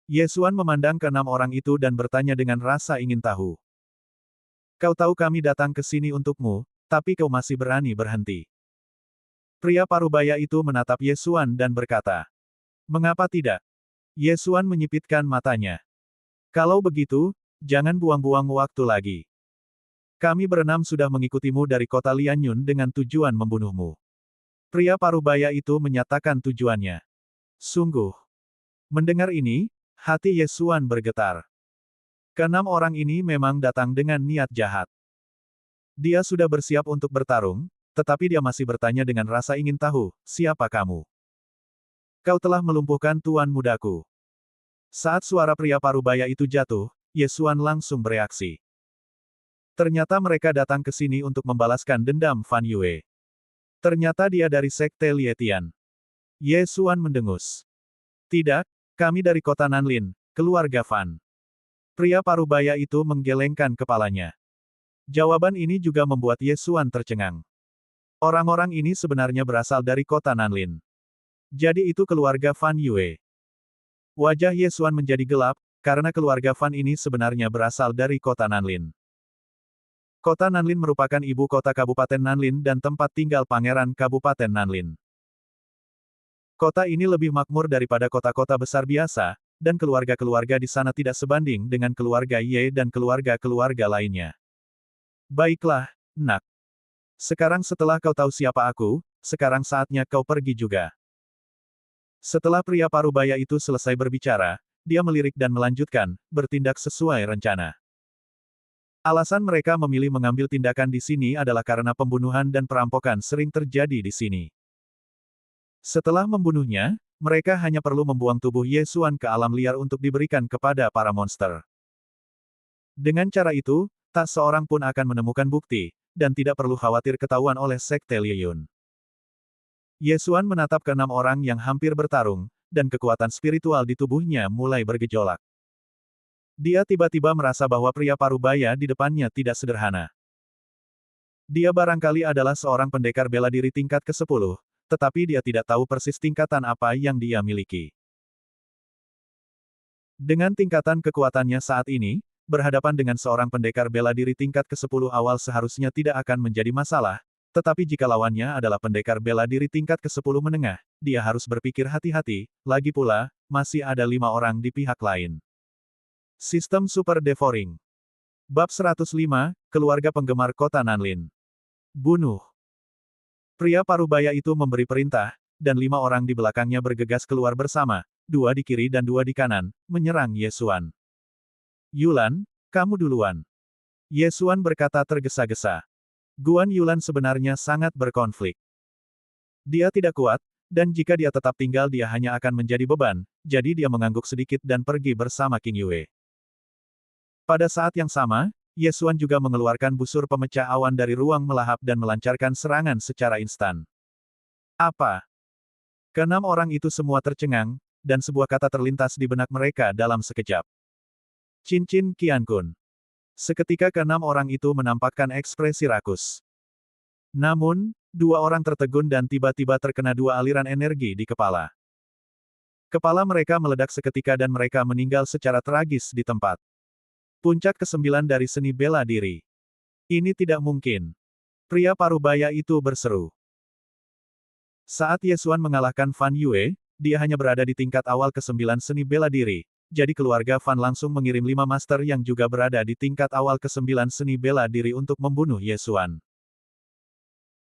Ye Xuan memandang ke-6 orang itu dan bertanya dengan rasa ingin tahu. Kau tahu kami datang ke sini untukmu, tapi kau masih berani berhenti. Pria parubaya itu menatap Ye Xuan dan berkata. Mengapa tidak? Ye Xuan menyipitkan matanya. Kalau begitu, jangan buang-buang waktu lagi. Kami berenam sudah mengikutimu dari kota Lianyun dengan tujuan membunuhmu. Pria parubaya itu menyatakan tujuannya. Sungguh. Mendengar ini, hati Ye Xuan bergetar. Ke-6 orang ini memang datang dengan niat jahat. Dia sudah bersiap untuk bertarung, tetapi dia masih bertanya dengan rasa ingin tahu, siapa kamu? Kau telah melumpuhkan tuan mudaku. Saat suara pria parubaya itu jatuh, Ye Xuan langsung bereaksi. Ternyata mereka datang ke sini untuk membalaskan dendam Fan Yue. Ternyata dia dari Sekte Lietian. Ye Xuan mendengus. Tidak, kami dari kota Nanlin, keluarga Fan. Pria parubaya itu menggelengkan kepalanya. Jawaban ini juga membuat Ye Xuan tercengang. Orang-orang ini sebenarnya berasal dari kota Nanlin. Jadi itu keluarga Fan Yue. Wajah Ye Xuan menjadi gelap, karena keluarga Fan ini sebenarnya berasal dari kota Nanlin. Kota Nanlin merupakan ibu kota Kabupaten Nanlin dan tempat tinggal Pangeran Kabupaten Nanlin. Kota ini lebih makmur daripada kota-kota besar biasa, dan keluarga-keluarga di sana tidak sebanding dengan keluarga Ye dan keluarga-keluarga lainnya. Baiklah, nak. Sekarang setelah kau tahu siapa aku, sekarang saatnya kau pergi juga. Setelah pria parubaya itu selesai berbicara, dia melirik dan melanjutkan, bertindak sesuai rencana. Alasan mereka memilih mengambil tindakan di sini adalah karena pembunuhan dan perampokan sering terjadi di sini. Setelah membunuhnya, mereka hanya perlu membuang tubuh Ye Xuan ke alam liar untuk diberikan kepada para monster. Dengan cara itu, tak seorang pun akan menemukan bukti, dan tidak perlu khawatir ketahuan oleh Sekte Liyun. Ye Xuan menatap ke 6 orang yang hampir bertarung, dan kekuatan spiritual di tubuhnya mulai bergejolak. Dia tiba-tiba merasa bahwa pria parubaya di depannya tidak sederhana. Dia barangkali adalah seorang pendekar bela diri tingkat ke-10, tetapi dia tidak tahu persis tingkatan apa yang dia miliki. Dengan tingkatan kekuatannya saat ini, berhadapan dengan seorang pendekar bela diri tingkat ke-10 awal seharusnya tidak akan menjadi masalah, tetapi jika lawannya adalah pendekar bela diri tingkat ke-10 menengah, dia harus berpikir hati-hati, lagi pula, masih ada 5 orang di pihak lain. Sistem Super Devouring. Bab 105, Keluarga Penggemar Kota Nanlin. Bunuh. Pria parubaya itu memberi perintah, dan 5 orang di belakangnya bergegas keluar bersama, 2 di kiri dan 2 di kanan, menyerang Ye Xuan. Yulan, kamu duluan. Ye Xuan berkata tergesa-gesa. Guan Yulan sebenarnya sangat berkonflik. Dia tidak kuat, dan jika dia tetap tinggal dia hanya akan menjadi beban, jadi dia mengangguk sedikit dan pergi bersama King Yue. Pada saat yang sama, Ye Xuan juga mengeluarkan busur pemecah awan dari ruang melahap dan melancarkan serangan secara instan. Apa? Keenam orang itu semua tercengang, dan sebuah kata terlintas di benak mereka dalam sekejap. Cincin Qiankun. Seketika keenam orang itu menampakkan ekspresi rakus. Namun, 2 orang tertegun dan tiba-tiba terkena 2 aliran energi di kepala. Kepala mereka meledak seketika dan mereka meninggal secara tragis di tempat. Puncak ke-9 dari seni bela diri. Ini tidak mungkin. Pria parubaya itu berseru. Saat Ye Xuan mengalahkan Fan Yue, dia hanya berada di tingkat awal ke-9 seni bela diri. Jadi keluarga Fan langsung mengirim 5 master yang juga berada di tingkat awal ke-9 seni bela diri untuk membunuh Ye Xuan.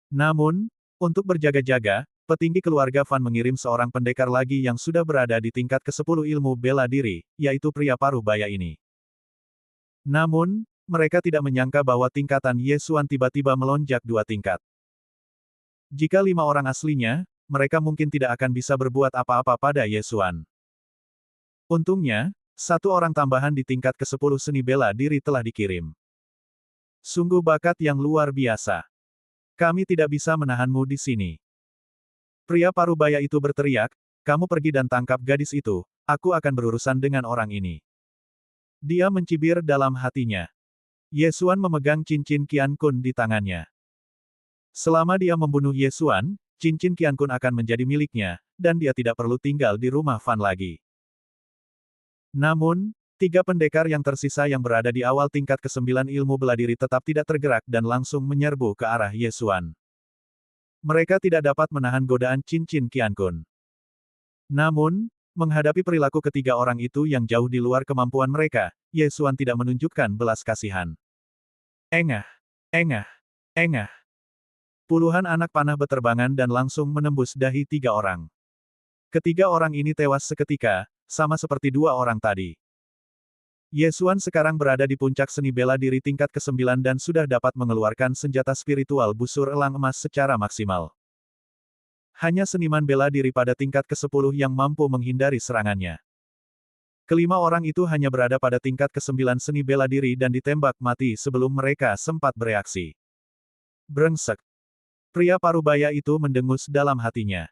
Namun, untuk berjaga-jaga, petinggi keluarga Fan mengirim seorang pendekar lagi yang sudah berada di tingkat ke-10 ilmu bela diri, yaitu pria parubaya ini. Namun, mereka tidak menyangka bahwa tingkatan Ye Xuan tiba-tiba melonjak 2 tingkat. Jika 5 orang aslinya, mereka mungkin tidak akan bisa berbuat apa-apa pada Ye Xuan. Untungnya, 1 orang tambahan di tingkat ke-10 seni bela diri telah dikirim. Sungguh bakat yang luar biasa. Kami tidak bisa menahanmu di sini. Pria parubaya itu berteriak, kamu pergi dan tangkap gadis itu, aku akan berurusan dengan orang ini. Dia mencibir dalam hatinya. Ye Xuan memegang cincin Qiankun di tangannya. Selama dia membunuh Ye Xuan, cincin Qiankun akan menjadi miliknya, dan dia tidak perlu tinggal di rumah Fan lagi. Namun, 3 pendekar yang tersisa yang berada di awal tingkat ke-9 ilmu bela diri tetap tidak tergerak dan langsung menyerbu ke arah Ye Xuan. Mereka tidak dapat menahan godaan cincin Qiankun. Namun, menghadapi perilaku ketiga orang itu yang jauh di luar kemampuan mereka, Ye Xuan tidak menunjukkan belas kasihan. Engah! Engah! Engah! Puluhan anak panah beterbangan dan langsung menembus dahi 3 orang. Ketiga orang ini tewas seketika, sama seperti 2 orang tadi. Ye Xuan sekarang berada di puncak seni bela diri tingkat ke-9 dan sudah dapat mengeluarkan senjata spiritual busur elang emas secara maksimal. Hanya seniman bela diri pada tingkat ke-10 yang mampu menghindari serangannya. Kelima orang itu hanya berada pada tingkat ke-9 seni bela diri dan ditembak mati sebelum mereka sempat bereaksi. Brengsek. Pria parubaya itu mendengus dalam hatinya.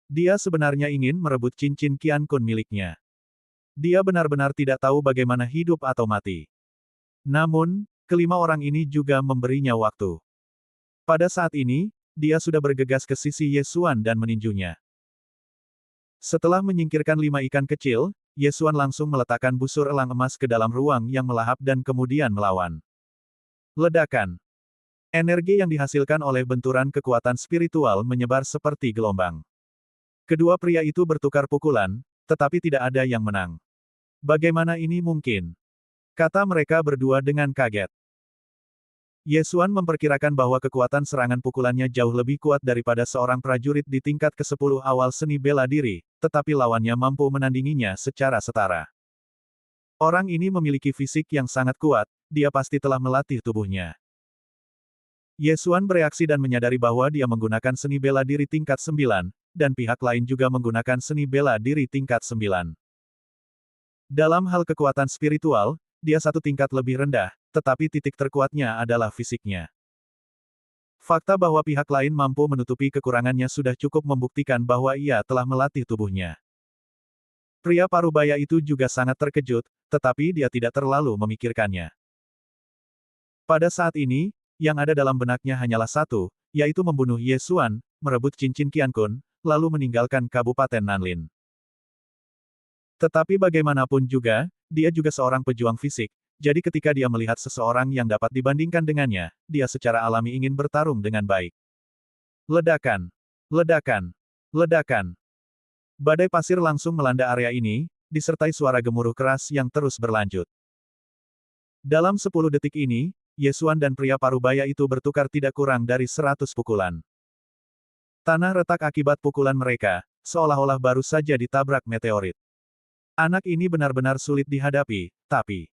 Dia sebenarnya ingin merebut cincin Qiankun miliknya. Dia benar-benar tidak tahu bagaimana hidup atau mati. Namun, kelima orang ini juga memberinya waktu. Pada saat ini, dia sudah bergegas ke sisi Ye Xuan dan meninjunya. Setelah menyingkirkan 5 ikan kecil, Ye Xuan langsung meletakkan busur elang emas ke dalam ruang yang melahap dan kemudian melawan. Ledakan. Energi yang dihasilkan oleh benturan kekuatan spiritual menyebar seperti gelombang. Kedua pria itu bertukar pukulan, tetapi tidak ada yang menang. Bagaimana ini mungkin? Kata mereka berdua dengan kaget. Ye Xuan memperkirakan bahwa kekuatan serangan pukulannya jauh lebih kuat daripada seorang prajurit di tingkat ke-10 awal seni bela diri, tetapi lawannya mampu menandinginya secara setara. Orang ini memiliki fisik yang sangat kuat, dia pasti telah melatih tubuhnya. Ye Xuan bereaksi dan menyadari bahwa dia menggunakan seni bela diri tingkat 9, dan pihak lain juga menggunakan seni bela diri tingkat 9. Dalam hal kekuatan spiritual, dia satu tingkat lebih rendah, tetapi titik terkuatnya adalah fisiknya. Fakta bahwa pihak lain mampu menutupi kekurangannya sudah cukup membuktikan bahwa ia telah melatih tubuhnya. Pria parubaya itu juga sangat terkejut, tetapi dia tidak terlalu memikirkannya. Pada saat ini, yang ada dalam benaknya hanyalah satu, yaitu membunuh Ye Xuan, merebut cincin Qiankun, lalu meninggalkan Kabupaten Nanlin. Tetapi bagaimanapun juga, dia juga seorang pejuang fisik, jadi ketika dia melihat seseorang yang dapat dibandingkan dengannya, dia secara alami ingin bertarung dengan baik. Ledakan! Ledakan! Ledakan! Badai pasir langsung melanda area ini, disertai suara gemuruh keras yang terus berlanjut. Dalam 10 detik ini, Ye Xuan dan pria parubaya itu bertukar tidak kurang dari 100 pukulan. Tanah retak akibat pukulan mereka, seolah-olah baru saja ditabrak meteorit. Anak ini benar-benar sulit dihadapi, tapi...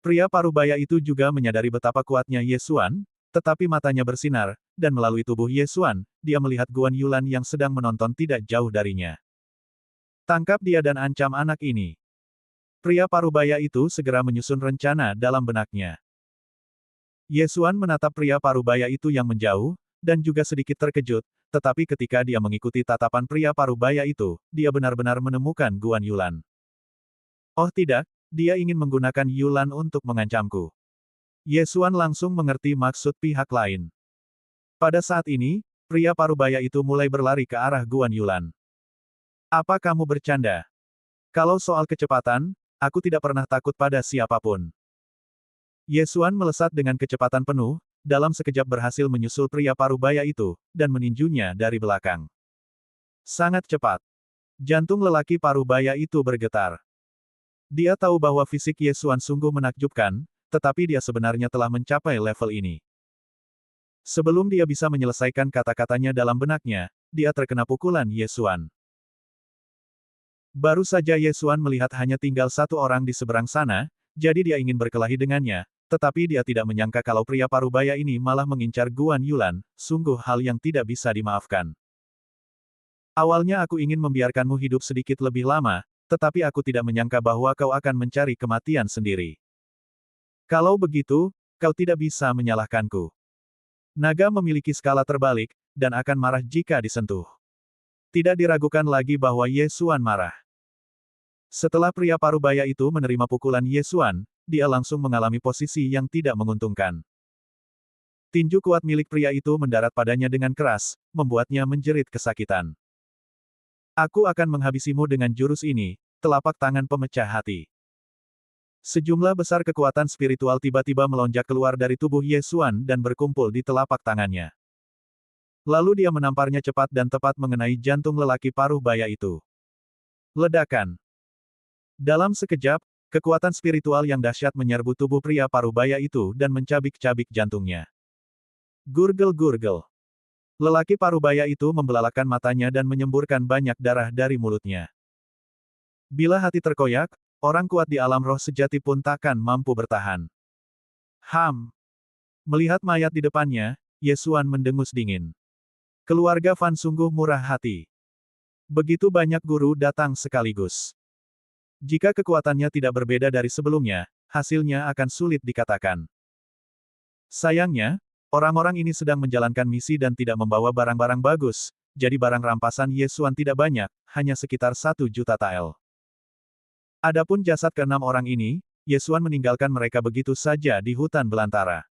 Pria parubaya itu juga menyadari betapa kuatnya Ye Xuan, tetapi matanya bersinar, dan melalui tubuh Ye Xuan, dia melihat Guan Yulan yang sedang menonton tidak jauh darinya. Tangkap dia dan ancam anak ini. Pria parubaya itu segera menyusun rencana dalam benaknya. Ye Xuan menatap pria parubaya itu yang menjauh, dan juga sedikit terkejut, tetapi ketika dia mengikuti tatapan pria parubaya itu, dia benar-benar menemukan Guan Yulan. Oh tidak, dia ingin menggunakan Yulan untuk mengancamku. Ye Xuan langsung mengerti maksud pihak lain. Pada saat ini, pria parubaya itu mulai berlari ke arah Guan Yulan. Apa kamu bercanda? Kalau soal kecepatan, aku tidak pernah takut pada siapapun. Ye Xuan melesat dengan kecepatan penuh, dalam sekejap berhasil menyusul pria parubaya itu, dan meninjunya dari belakang. Sangat cepat. Jantung lelaki parubaya itu bergetar. Dia tahu bahwa fisik Ye Xuan sungguh menakjubkan, tetapi dia sebenarnya telah mencapai level ini. Sebelum dia bisa menyelesaikan kata-katanya dalam benaknya, dia terkena pukulan Ye Xuan. Baru saja Ye Xuan melihat hanya tinggal satu orang di seberang sana, jadi dia ingin berkelahi dengannya, tetapi dia tidak menyangka kalau pria parubaya ini malah mengincar Guan Yulan, sungguh hal yang tidak bisa dimaafkan. Awalnya aku ingin membiarkanmu hidup sedikit lebih lama, tetapi aku tidak menyangka bahwa kau akan mencari kematian sendiri. Kalau begitu, kau tidak bisa menyalahkanku. Naga memiliki skala terbalik, dan akan marah jika disentuh. Tidak diragukan lagi bahwa Ye Xuan marah. Setelah pria parubaya itu menerima pukulan Ye Xuan, dia langsung mengalami posisi yang tidak menguntungkan. Tinju kuat milik pria itu mendarat padanya dengan keras, membuatnya menjerit kesakitan. Aku akan menghabisimu dengan jurus ini, telapak tangan pemecah hati. Sejumlah besar kekuatan spiritual tiba-tiba melonjak keluar dari tubuh Ye Xuan dan berkumpul di telapak tangannya. Lalu dia menamparnya cepat dan tepat mengenai jantung lelaki parubaya itu. Ledakan. Dalam sekejap, kekuatan spiritual yang dahsyat menyerbu tubuh pria parubaya itu dan mencabik-cabik jantungnya. Gurgel-gurgel. Lelaki parubaya itu membelalakan matanya dan menyemburkan banyak darah dari mulutnya. Bila hati terkoyak, orang kuat di alam roh sejati pun takkan mampu bertahan. Melihat mayat di depannya, Ye Xuan mendengus dingin. Keluarga Fan sungguh murah hati. Begitu banyak guru datang sekaligus. Jika kekuatannya tidak berbeda dari sebelumnya, hasilnya akan sulit dikatakan. Sayangnya, orang-orang ini sedang menjalankan misi dan tidak membawa barang-barang bagus, jadi barang rampasan Ye Xuan tidak banyak, hanya sekitar 1 juta tael. Adapun jasad ke-6 orang ini, Ye Xuan meninggalkan mereka begitu saja di hutan belantara.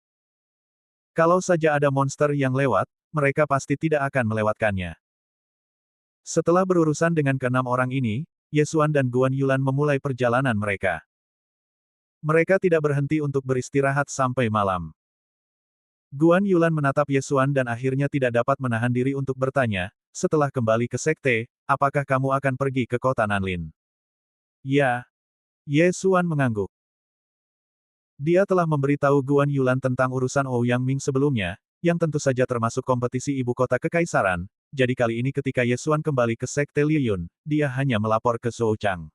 Kalau saja ada monster yang lewat, mereka pasti tidak akan melewatkannya. Setelah berurusan dengan ke-6 orang ini, Ye Xuan dan Guan Yulan memulai perjalanan mereka. Mereka tidak berhenti untuk beristirahat sampai malam. Guan Yulan menatap Ye Xuan dan akhirnya tidak dapat menahan diri untuk bertanya, setelah kembali ke sekte, apakah kamu akan pergi ke kota Nanlin? Ya. Ye Xuan mengangguk. Dia telah memberitahu Guan Yulan tentang urusan Ouyang Ming sebelumnya, yang tentu saja termasuk kompetisi ibu kota kekaisaran, jadi kali ini ketika Ye Xuan kembali ke sekte Liyun, dia hanya melapor ke Zhou Chang.